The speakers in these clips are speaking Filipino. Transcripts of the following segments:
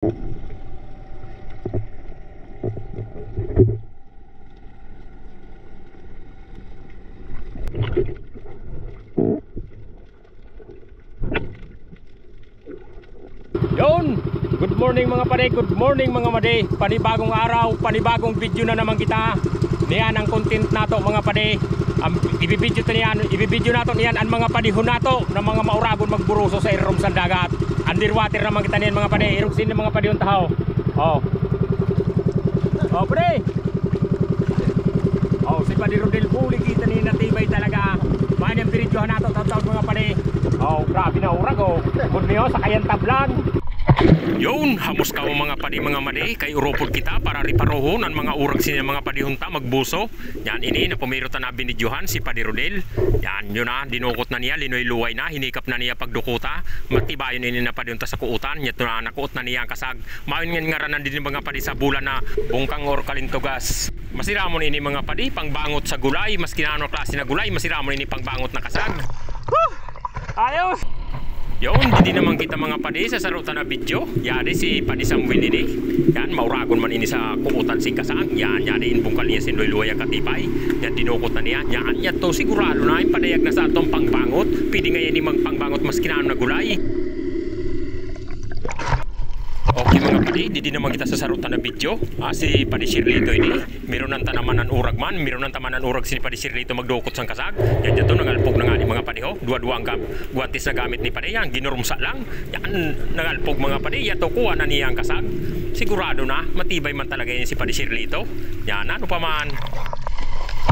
Yun, good morning mga pare, good morning mga made. Panibagong araw, panibagong video na naman kita. Niyan ang content nato mga pare. Ibibidyo nato niyan ang mga padihon nato ng mga mauragon magburuso sa irom sa dagat. Underwater naman kita niyan mga pare. Irog sin mga padihon tahaw. Oh. Oh pare. Oh, si Padre Rodel Puli kita ni natibay talaga. Maanyang videohan nato taon mga pare. Oh, grabe na urag oh. Good niyo sa kayan tablan. Yun, hamos ka mga padi mga madi kay uropod kita para riparohon ang mga urag siya mga padihunta magbuso. Yan ini na pumirutan na binidyohan si Padre Rodel. Yan yun na, dinukot na niya, linoy luway na, hinikap na niya pagdukuta. Matibayon ini na padihunta sa kuutan. Yato na nakuot na niya ang kasag. Mayon nga ranan din mga padi sa bulan na bungkang or kalintugas. Masiramon ini mga padi pangbangot sa gulay, mas kinano klase na gulay, masiramon ini pangbangot na kasag. Ayos! Yun, hindi naman kita mga padi sa sarutan na video. Yari si Padi Samuel ini. Yan, mauragon man ini sa kuutan sing kasang. Yan, yari inbungkal niya si Luy-Luy ang katipay. Yan, dinukot na niya. Yan, yan to sigurado na yung padayag na sa atong pangbangot. Pwede nga yan yung magpangbangot mas kinano na gulay. Okay mga padi, hindi naman kita sa sarutan na video. Si Padi Shirlito ini, meron nang tanaman ng urag man, meron nang taman ng urag si Padi Shirlito magdukot sang kasag. Yan dito nangalpog na nga ni mga padi ho. Dua-dua ang guantes na gamit ni Padi, yan ginurumsa lang. Yan nangalpog mga padi, yato kuha na niya ang kasag. Sigurado na, matibay man talaga yan si Padi Shirlito. Yan, ano pa man.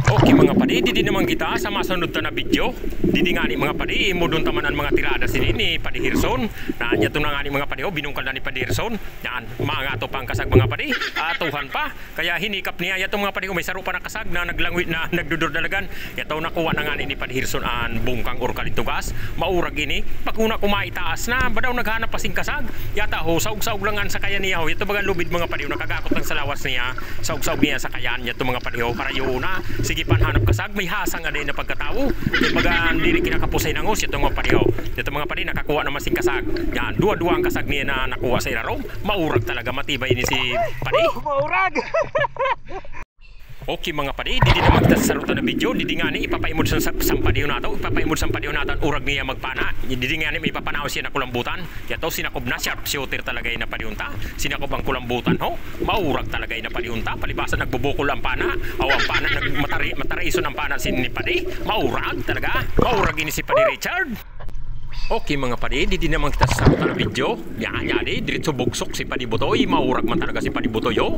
Okay mga padi, didi naman kita sa masunod na video. Didi nga ni mga padi, imudon taman ang mga tirada sini ni Padi Hirson. Na niya ito na nga ni mga padi, binungkal na ni Padi Hirson. Yan, mga ato pang kasag mga padi, atuhan pa. Kaya hinikap niya, yato mga padi, may saro pa na kasag na naglangwit na nagdudor dalagan. Yato nakuha na nga ni Padi Hirson ang bungkang or kalintugas. Maurag ini, pagkuna kumaitaas na, badaw naghanap pa sing kasag. Yata ho, saug-saug langan sa kaya niya ho. Yato baga lubid mga padi, nakagakot ng salawas niya. Saug-saug niya sa kayan, yato mga padi ho, para yun na. Sige panhanap kasag, may hasang nga din na pagkatao. Baga dili kinakapusay ng us, itong mga padiho. Ito mga padi, nakakuha naman sing kasag. Yan, dua-dua ang kasag niya na nakuha sa irarong. Maurag talaga, matibay ni si Padi. Maurag! Okay mga padi, didi naman kita sa sarutan na video. Didi nga ni ipapaimod sa padiho nato. Ipapaimod sa padiho nato, urag niya magpana. Didi nga ni may ipapanaw siya na kulambutan. Yato sinakob na, sharp shooter talaga yung napadihunta. Sinakob ang kulambutan ho. Maurag talaga yung napadihunta. Palibasa nagbubukol ang pana. O ang pana, mataraison ang pana si ni Padi. Maurag talaga. Maurag ini si Padi Richard. Okay mga padi, didi naman kita sa sarutan na video. Yan, yari, diritso bugsok si Padi Butoy. Maurag man talaga si Padi Butoy yo.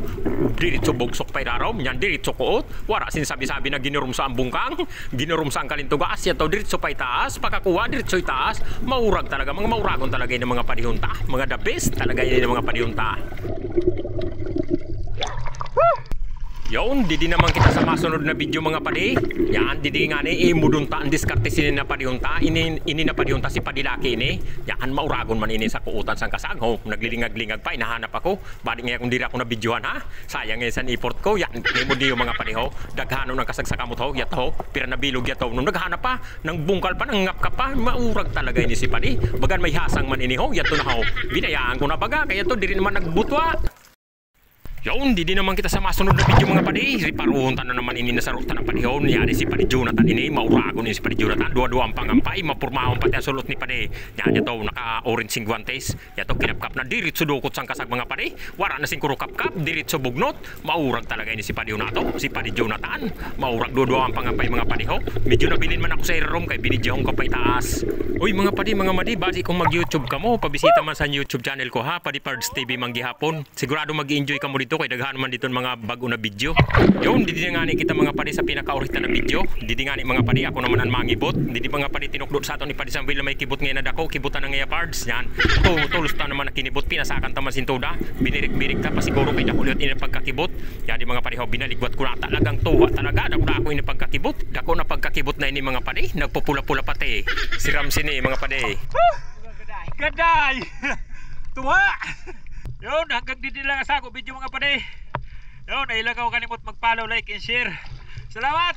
Diritso bugsok pa irarom. Yan, diritso kuot. Wara sinasabi-sabi na ginurumsa ang bungkang. Ginurumsa ang kalintugas. Yato, diritso pa itaas. Pagkakuha, diritso itaas. Maurag talaga. Mga mauragon talaga yun ng mga padihunta. Mga the best talaga yun ng mga padihunta. Yun, didi naman kita sa masunod na video mga padi. Yan, didi nga ni imudunta ang diskarte sini na padihunta. Ini na padihunta si Padilaki ini. Yan, mauragon man ini sa kuutan sang kasag. Ho, naglilingag-lingag pa, inahanap ako. Badi nga kung diri ako na videohan ha. Sayang nga sa effort ko. Yan, nimo diyo mga padi ho. Daghano ng kasag sa kamot ho. Yato ho, pira nabilog yato. Nung naghanap pa, nang bungkal pa, nang ngap ka pa, maurag talaga ini si Padi. Bagan may hasang man ini ho. Yato na ho. Binayaan ko na baga, kaya to diri naman nagbutwa. Yun, di naman kita sa masunod na video mga padi. Riparuhuntan na naman ini na sarutan ng padihon. Yari si Padi Jonathan ini, mauragon ini si Padi Jonathan. Dua-dua ang pangampay, mapurmahon pati ang sulot ni Padi. Yan, yato, naka-orange sing guantes. Yato, kinapkap na diritso dukot sang kasag mga padi. Wara na sing kurukap-kap, diritso bugnot. Maurag talaga ini si Padi nato, si Padi Jonathan. Maurag dua-dua ang pangampay mga padi ho. Medyo nabilin man ako sa irom kay binidyohong kapay taas. Uy mga padi, mga madi, basi kung mag-YouTube ka mo, pabisita man sa YouTube channel ko ha, Padi Pards TV manggihapon. Sigurado mag-enjoy ka mo dito kay daghan man dito mga bago na video. Yun, didi nga ni kita mga padi sa pinaka-original na video. Didi nga ni mga padi, ako naman ang mangibot. Didi mga padi tinukdot sa ato ni Padi Samuel na may kibot ngayon na dako, kibutan ng ngaya pards. Yan. Tulos ta naman na kinibot, pinasakan ta man sintoda. Binirik-birik ta pa siguro kay nakuliot ini pagkakibot. Yan di mga padi ho, binaligwat ko na talagang tuwa talaga. Dako na ako ini pagkakibot. Dako na pagkakibot na ini mga padi. Nagpupula-pula pati. Si Ramsey ni mga padi. Gaday! Tuwa! Yun, hanggang dito lang sa ako video mga padi. Yun, nailang ako kanimot mag-follow, like, and share. Salamat!